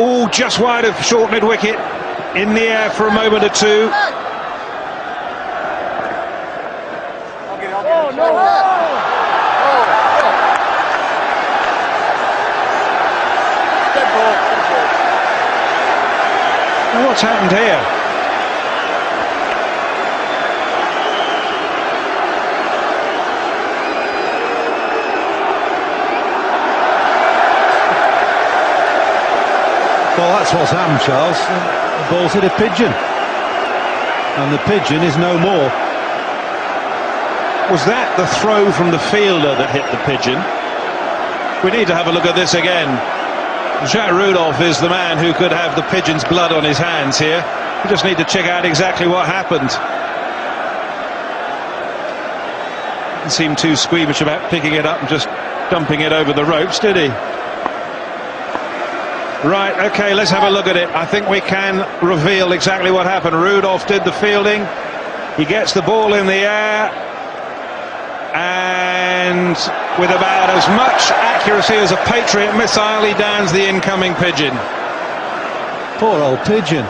Oh, just wide of short mid-wicket, in the air for a moment or two. Now what's happened here? Well, that's what's happened, Charles. The ball's hit a pigeon, and the pigeon is no more. Was that the throw from the fielder that hit the pigeon? We need to have a look at this again. Jacques Rudolph is the man who could have the pigeon's blood on his hands here. We just need to check out exactly what happened. Didn't seem too squeamish about picking it up and just dumping it over the ropes, did he? Right, okay, let's have a look at it. I think we can reveal exactly what happened. Rudolph did the fielding. He gets the ball in the air, and with about as much accuracy as a Patriot missile, he downs the incoming pigeon. Poor old pigeon.